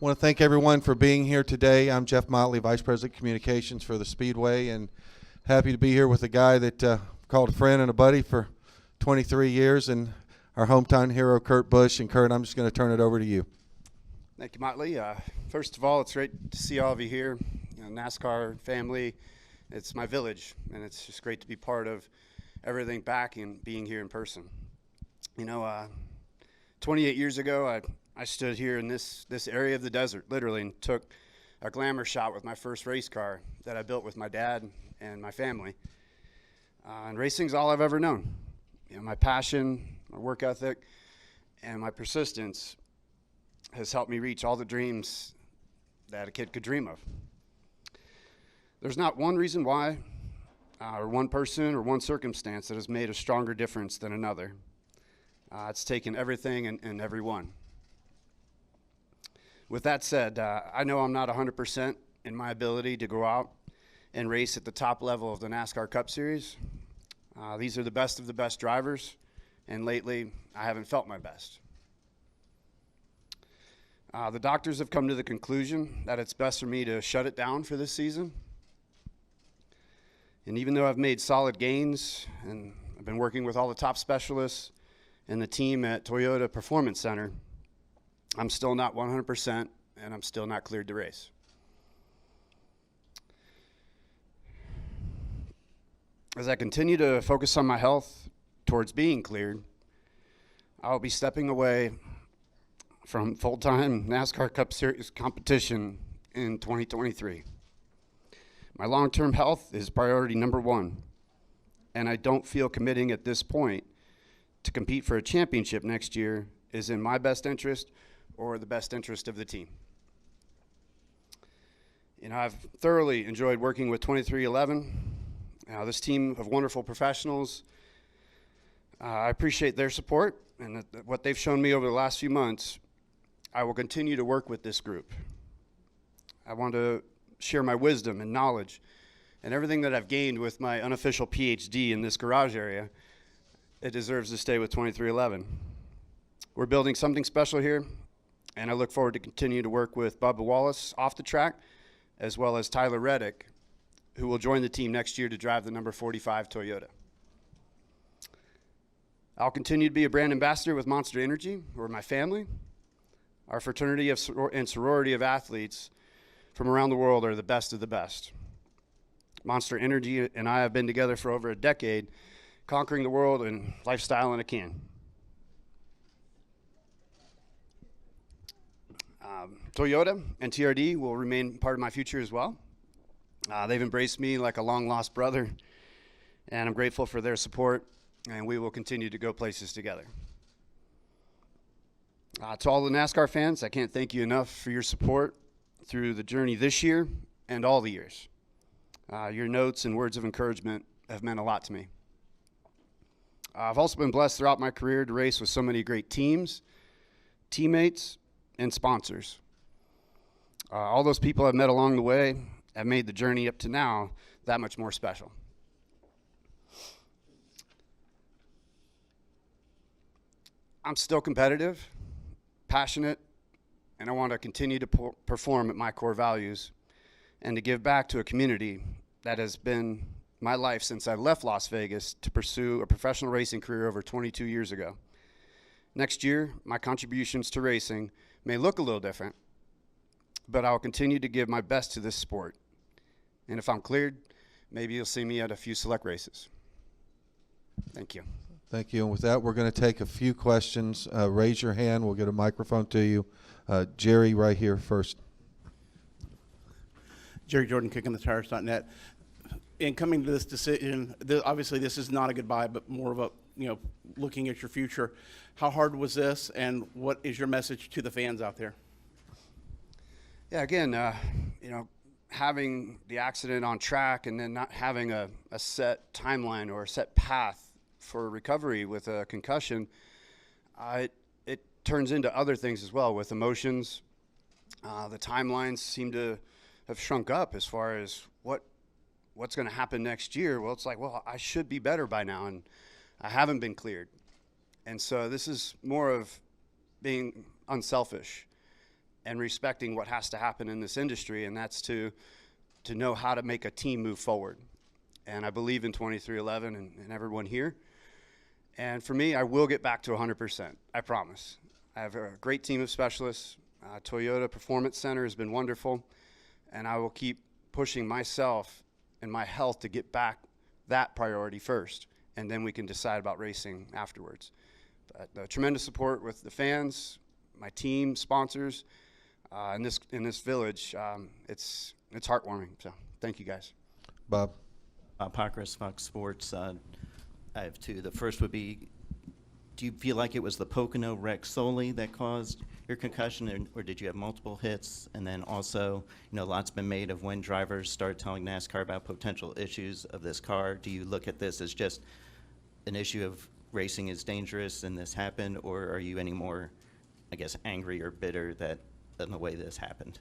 I want to thank everyone for being here today. I'm Jeff Motley, Vice President of Communications for the Speedway, and happy to be here with a guy that called a friend and a buddy for 23 years, and our hometown hero, Kurt Busch. And Kurt, I'm just going to turn it over to you. Thank you, Motley. First of all, it's great to see all of you here. NASCAR family, it's my village, and it's just great to be part of everything back and being here in person. 28 years ago, I stood here in this area of the desert, literally, and took a glamour shot with my first race car that I built with my dad and my family. And racing's all I've ever known. My passion, my work ethic, and my persistence has helped me reach all the dreams that a kid could dream of. There's not one reason why, or one person or one circumstance that has made a stronger difference than another. It's taken everything and everyone. With that said, I know I'm not 100% in my ability to go out and race at the top level of the NASCAR Cup Series. These are the best of the best drivers, and lately I haven't felt my best. The doctors have come to the conclusion that it's best for me to shut it down for this season. And even though I've made solid gains and I've been working with all the top specialists and the team at Toyota Performance Center, I'm still not 100%, and I'm still not cleared to race. As I continue to focus on my health towards being cleared, I'll be stepping away from full-time NASCAR Cup Series competition in 2023. My long-term health is priority number one, and I don't feel committing at this point to compete for a championship next year is in my best interest or the best interest of the team. I've thoroughly enjoyed working with 2311. This team of wonderful professionals. I appreciate their support and what they've shown me over the last few months. I will continue to work with this group. I want to share my wisdom and knowledge and everything that I've gained with my unofficial PhD in this garage area. It deserves to stay with 2311. We're building something special here, and I look forward to continue to work with Bubba Wallace off the track, as well as Tyler Reddick, who will join the team next year to drive the number 45 Toyota. I'll continue to be a brand ambassador with Monster Energy, who are my family. Our fraternity and sorority of athletes from around the world are the best of the best. Monster Energy and I have been together for over a decade, conquering the world and lifestyle in a can. Toyota and TRD will remain part of my future as well. They've embraced me like a long-lost brother, and I'm grateful for their support, and we will continue to go places together. To all the NASCAR fans, I can't thank you enough for your support through the journey this year and all the years. Your notes and words of encouragement have meant a lot to me. I've also been blessed throughout my career to race with so many great teams, teammates, and sponsors. All those people I've met along the way have made the journey up to now that much more special. I'm still competitive, passionate, and I want to continue to perform at my core values and to give back to a community that has been my life since I left Las Vegas to pursue a professional racing career over 22 years ago. Next year, my contributions to racing may look a little different, but I'll continue to give my best to this sport. And if I'm cleared, maybe you'll see me at a few select races. Thank you. Thank you. And with that, we're going to take a few questions. Raise your hand. We'll get a microphone to you. Jerry, right here first. Jerry Jordan, kickingthetires.net. In coming to this decision, obviously this is not a goodbye, but more of a, looking at your future. How hard was this, and what is your message to the fans out there? Yeah, again, having the accident on track and then not having a set timeline or a set path for recovery with a concussion, it turns into other things as well with emotions. The timelines seem to have shrunk up as far as what's going to happen next year. Well, it's like, I should be better by now, and I haven't been cleared. And so this is more of being unselfish and respecting what has to happen in this industry, and that's to know how to make a team move forward. And I believe in 2311 and everyone here. And for me, I will get back to 100%. I promise. I have a great team of specialists. Toyota Performance Center has been wonderful, and I will keep pushing myself and my health to get back that priority first, and then we can decide about racing afterwards. But tremendous support with the fans, my team, sponsors, in this village. It's heartwarming. So thank you guys. Bob. Pockrass, Fox Sports. I have two. The first would be, do you feel like it was the Pocono wreck solely that caused your concussion, or did you have multiple hits? And then also, lots been made of when drivers start telling NASCAR about potential issues of this car. Do you look at this as just an issue of racing is dangerous and this happened, or are you any more, I guess, angry or bitter that in the way this happened?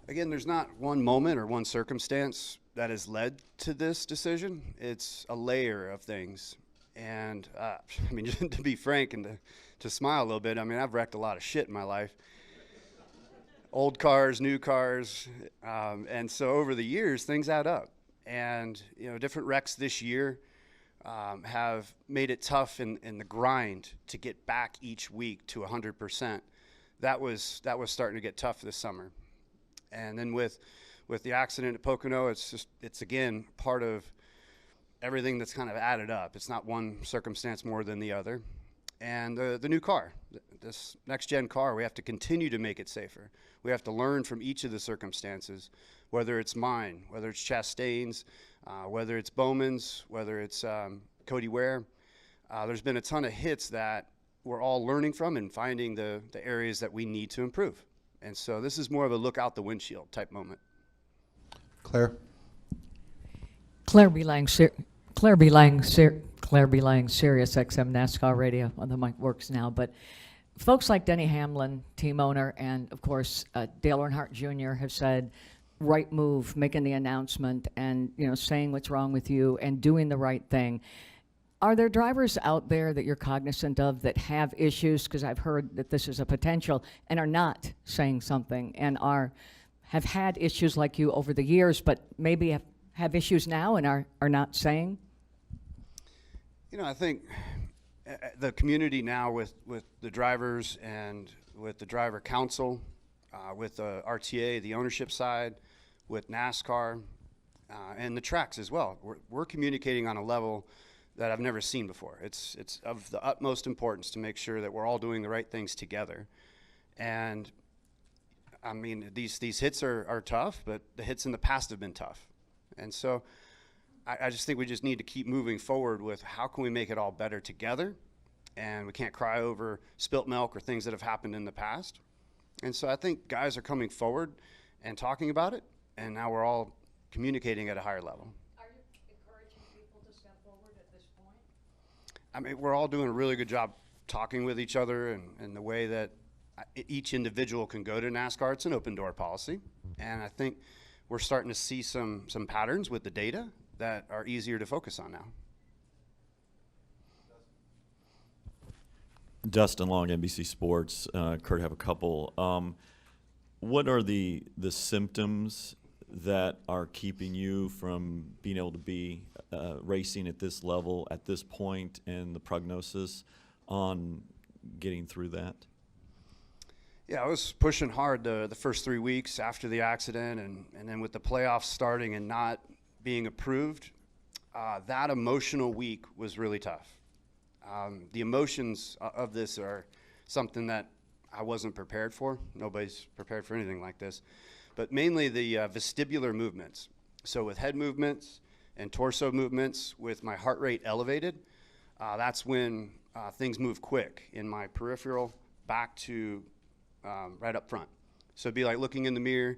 Again, there's not one moment or one circumstance that has led to this decision. It's a layer of things. And to be frank and to smile a little bit, I've wrecked a lot of shit in my life. Old cars, new cars. And so over the years, things add up. And, different wrecks this year have made it tough in the grind to get back each week to 100%. That was starting to get tough this summer. And then with the accident at Pocono, it's again part of everything that's kind of added up. It's not one circumstance more than the other. And the new car, this next-gen car, we have to continue to make it safer. We have to learn from each of the circumstances, whether it's mine, whether it's Chastain's, whether it's Bowman's, whether it's Cody Ware. There's been a ton of hits that we're all learning from and finding the areas that we need to improve. And so this is more of a look out the windshield type moment. Claire. Claire B. Lang, Sirius XM NASCAR Radio. Well, the mic works now, but folks like Denny Hamlin, team owner, and of course Dale Earnhardt Jr. have said, right move, making the announcement, and saying what's wrong with you and doing the right thing. Are there drivers out there that you're cognizant of that have issues? Because I've heard that this is a potential and are not saying something and have had issues like you over the years, but maybe have issues now and are not saying? I think the community now with the drivers and with the driver council, with the RTA, the ownership side, with NASCAR, and the tracks as well. We're communicating on a level that I've never seen before. It's of the utmost importance to make sure that we're all doing the right things together. And these hits are tough, but the hits in the past have been tough. And so I just think we just need to keep moving forward with how can we make it all better together. And we can't cry over spilt milk or things that have happened in the past. And so I think guys are coming forward and talking about it, and now we're all communicating at a higher level. Are you encouraging people to step forward at this point? We're all doing a really good job talking with each other, and the way that each individual can go to NASCAR. It's an open door policy. And I think we're starting to see some patterns with the data that are easier to focus on now. Dustin Long, NBC Sports. Kurt, have a couple. What are the symptoms that are keeping you from being able to be racing at this level, at this point, and the prognosis on getting through that? Yeah, I was pushing hard the first 3 weeks after the accident, and then with the playoffs starting and not being approved, that emotional week was really tough. The emotions of this are something that I wasn't prepared for. Nobody's prepared for anything like this. But mainly the vestibular movements. So with head movements and torso movements, with my heart rate elevated, that's when things move quick in my peripheral back to right up front. So it'd be like looking in the mirror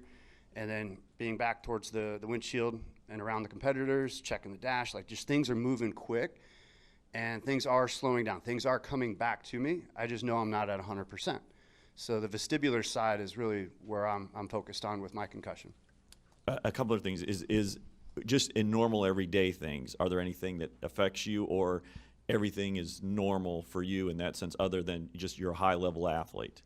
and then being back towards the windshield and around the competitors, checking the dash, like just things are moving quick and things are slowing down. Things are coming back to me. I just know I'm not at 100%. So the vestibular side is really where I'm focused on with my concussion. A couple of things is just in normal everyday things. Are there anything that affects you, or everything is normal for you in that sense, other than just you're a high-level athlete?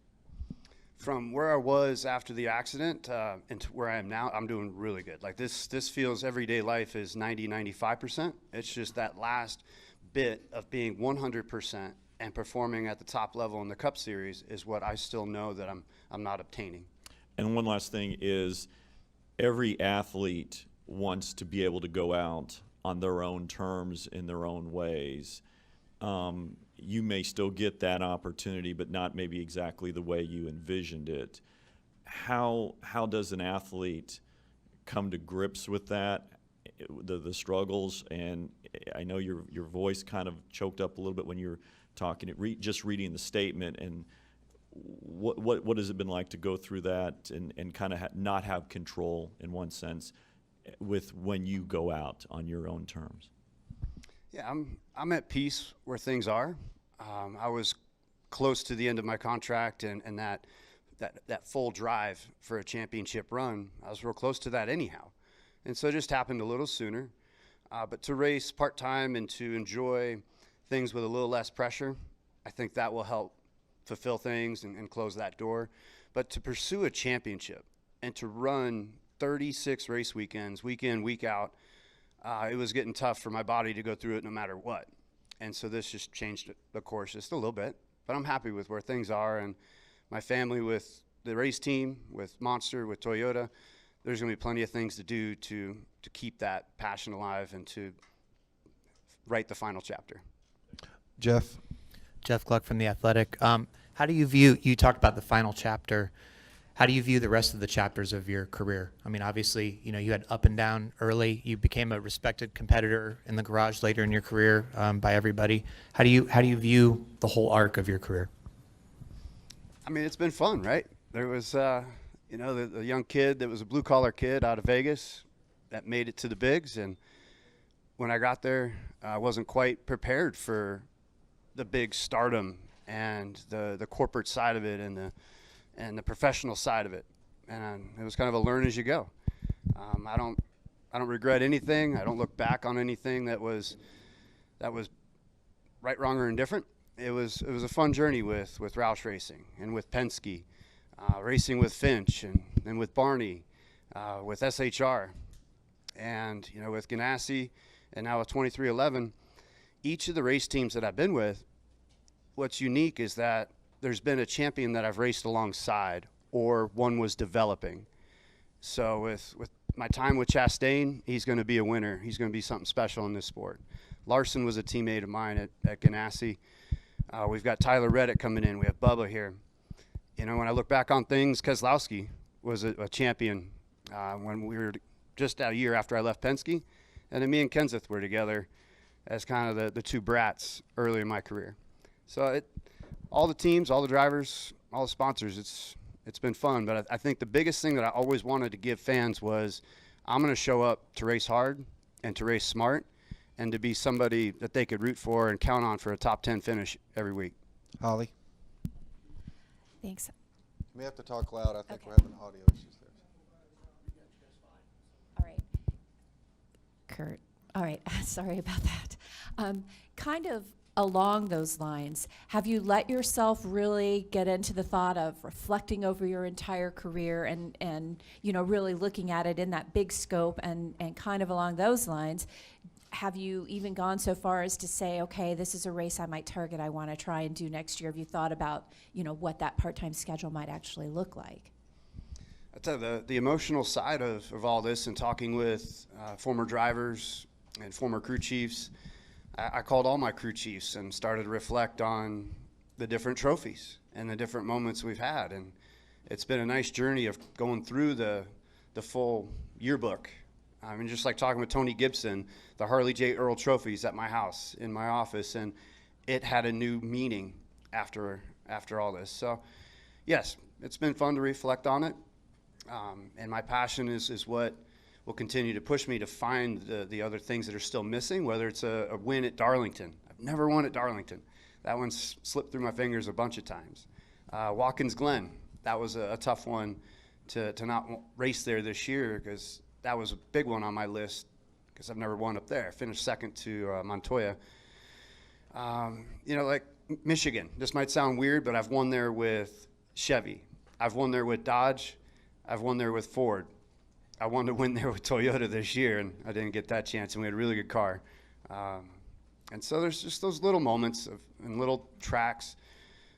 from where I was after the accident and to where I am now, I'm doing really good. Like this feels everyday life is 95%. It's just that last bit of being 100% and performing at the top level in the Cup Series is what I still know that I'm not obtaining. And one last thing is, every athlete wants to be able to go out on their own terms in their own ways. You may still get that opportunity, but not maybe exactly the way you envisioned it. How does an athlete come to grips with that, the struggles? And I know your voice kind of choked up a little bit when you were talking, just reading the statement. And what has it been like to go through that and kind of not have control in one sense with when you go out on your own terms? Yeah, I'm at peace where things are. I was close to the end of my contract and that full drive for a championship run. I was real close to that anyhow. And so it just happened a little sooner. But to race part-time and to enjoy things with a little less pressure, I think that will help fulfill things and close that door. But to pursue a championship and to run 36 race weekends, week in, week out, it was getting tough for my body to go through it no matter what. And so this just changed the course just a little bit. But I'm happy with where things are, and my family with the race team, with Monster, with Toyota, there's going to be plenty of things to do to keep that passion alive and to write the final chapter. Jeff? Jeff Gluck from The Athletic. How do you view, you talked about the final chapter, how do you view the rest of the chapters of your career? I mean, obviously, you know, you had up and down early. You became a respected competitor in the garage later in your career by everybody. How do you view the whole arc of your career? I mean, it's been fun, right? There was, you know, the young kid that was a blue-collar kid out of Vegas that made it to the bigs. And when I got there, I wasn't quite prepared for the big stardom and the corporate side of it and the professional side of it. And it was kind of a learn as you go. I don't regret anything. I don't look back on anything that was right, wrong, or indifferent. It was a fun journey with Roush Racing and with Penske, racing with Finch and with Barney, with SHR, and you know, with Ganassi, and now with 2311. Each of the race teams that I've been with, what's unique is that there's been a champion that I've raced alongside, or one was developing. So with my time with Chastain, he's going to be a winner. He's going to be something special in this sport. Larson was a teammate of mine at Ganassi. We've got Tyler Reddick coming in. We have Bubba here. You know, when I look back on things, Keselowski was a champion when we were just a year after I left Penske. And then me and Kenseth were together as kind of the two brats early in my career. So all the teams, all the drivers, all the sponsors, it's been fun. But I think the biggest thing that I always wanted to give fans was I'm going to show up to race hard and to race smart and to be somebody that they could root for and count on for a top 10 finish every week. Holly? Thanks. You may have to talk loud. I think Okay. we're having audio issues there. All right. Kurt. All right. Sorry about that. Kind of along those lines, have you let yourself really get into the thought of reflecting over your entire career and you know, really looking at it in that big scope and kind of along those lines? Have you even gone so far as to say, okay, this is a race I might target, I want to try and do next year? Have you thought about, you know, what that part-time schedule might actually look like? I tell you, the emotional side of all this and talking with former drivers and former crew chiefs, I called all my crew chiefs and started to reflect on the different trophies and the different moments we've had. And it's been a nice journey of going through the full yearbook. I mean, just like talking with Tony Gibson, the Harley J. Earl trophies at my house, in my office, and it had a new meaning after all this. So, yes, it's been fun to reflect on it, and my passion is what will continue to push me to find the other things that are still missing, whether it's a win at Darlington. I've never won at Darlington. That one's slipped through my fingers a bunch of times. Watkins Glen, that was a tough one to not race there this year because that was a big one on my list because I've never won up there. I finished second to Montoya. You know, like Michigan, this might sound weird, but I've won there with Chevy. I've won there with Dodge. I've won there with Ford. I wanted to win there with Toyota this year, and I didn't get that chance, and we had a really good car. And so there's just those little moments and little tracks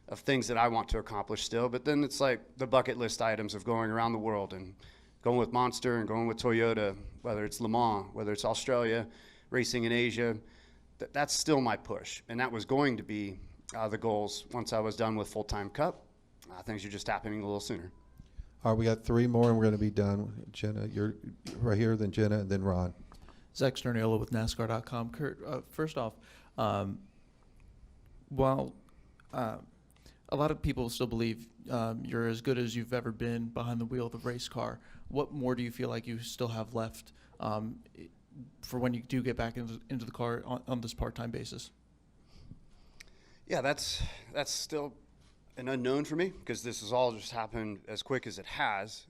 of things that I want to accomplish still. But then it's like the bucket list items of going around the world and going with Monster and going with Toyota, whether it's Le Mans, whether it's Australia, racing in Asia. That's still my push. And that was going to be the goals once I was done with full-time Cup. Things are just happening a little sooner. All right, we got 3 more, and we're going to be done. Jenna, you're right here, then Jenna, and then Ron. Zach Sterniolo with NASCAR.com. Kurt, first off, while a lot of people still believe you're as good as you've ever been behind the wheel of the race car, what more do you feel like you still have left for when you do get back into the car on this part-time basis? Yeah, that's still an unknown for me because this has all just happened as quick as it has.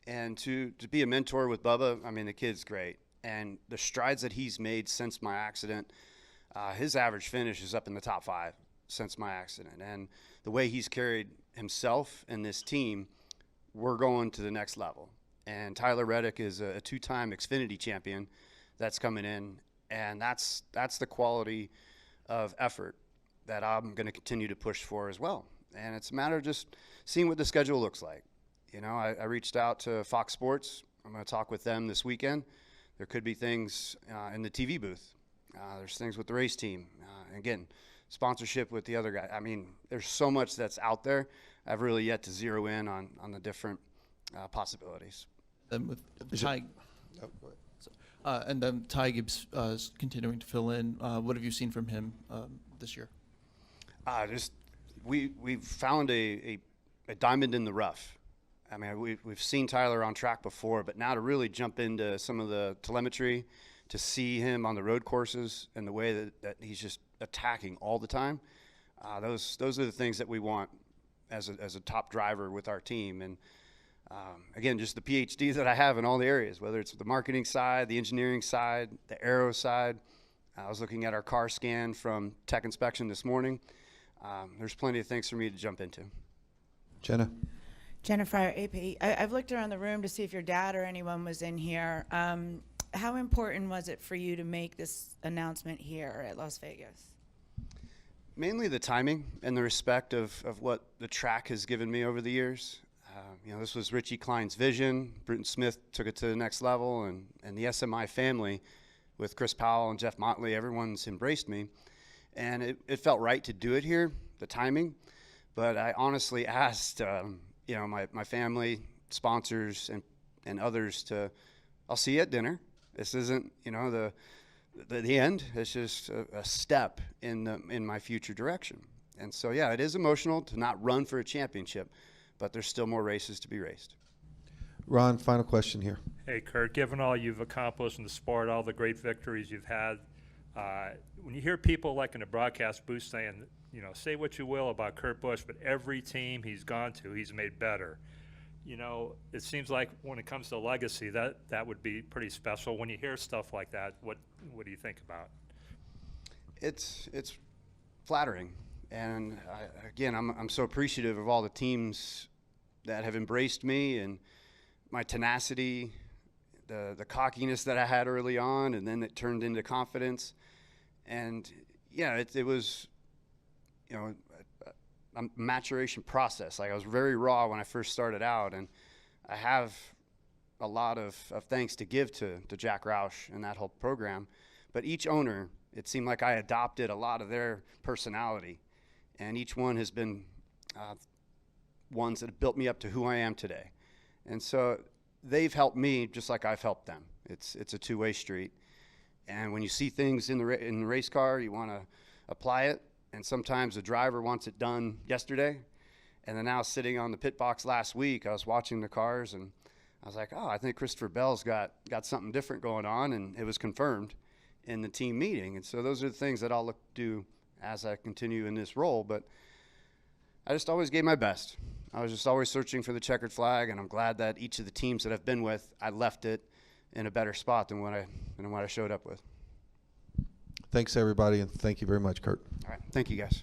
And to be a mentor with Bubba, I mean, the kid's great. And the strides that he's made since my accident, his average finish is up in the top 5 since my accident. And the way he's carried himself and this team, we're going to the next level. And Tyler Reddick is a 2-time Xfinity champion that's coming in. And that's the quality of effort that I'm going to continue to push for as well. And it's a matter of just seeing what the schedule looks like. You know, I reached out to Fox Sports. I'm going to talk with them this weekend. There could be things in the TV booth. There's things with the race team. Again, sponsorship with the other guy. I mean, there's so much that's out there. I've really yet to zero in on the different possibilities. And with Ty, and then Ty Gibbs is continuing to fill in. What have you seen from him this year? We've found a diamond in the rough. I mean, we've seen Tyler on track before, but now to really jump into some of the telemetry, to see him on the road courses and the way that he's just attacking all the time, those are the things that we want as a top driver with our team. And again, just the PhD that I have in all the areas, whether it's the marketing side, the engineering side, the aero side. I was looking at our car scan from tech inspection this morning. There's plenty of things for me to jump into. Jenna. Jennifer, AP. I've looked around the room to see if your dad or anyone was in here. How important was it for you to make this announcement here at Las Vegas? Mainly the timing and the respect of what the track has given me over the years. You know, this was Richie Klein's vision. Bruton Smith took it to the next level, and the SMI family with Chris Powell and Jeff Motley, everyone's embraced me. And it felt right to do it here, the timing. But I honestly asked you know, my family, sponsors, and others I'll see you at dinner. This isn't, you know, the end. It's just a step in my future direction. And so, yeah, it is emotional to not run for a championship, but there's still more races to be raced. Ron, final question here. Hey, Kurt, given all you've accomplished in the sport, all the great victories you've had, when you hear people like in the broadcast booth saying, you know, say what you will about Kurt Busch, but every team he's gone to, he's made better. You know, it seems like when it comes to legacy, that would be pretty special. When you hear stuff like that, what do you think about? It's flattering, and again, I'm so appreciative of all the teams that have embraced me and my tenacity, the cockiness that I had early on, and then it turned into confidence. And yeah, it was, you know, a maturation process. Like, I was very raw when I first started out, and I have a lot of thanks to give to Jack Roush and that whole program. But each owner, it seemed like I adopted a lot of their personality, and each one has been ones that have built me up to who I am today. And so they've helped me just like I've helped them. It's a two-way street. And when you see things in the race car, you want to apply it. And sometimes the driver wants it done yesterday. And then now sitting on the pit box last week, I was watching the cars, and I was like, oh, I think Christopher Bell's got something different going on. And it was confirmed in the team meeting. And so those are the things that I'll look to do as I continue in this role. But I just always gave my best. I was just always searching for the checkered flag, and I'm glad that each of the teams that I've been with, I left it in a better spot than what I showed up with. Thanks, everybody, and thank you very much, Kurt. All right. Thank you, guys.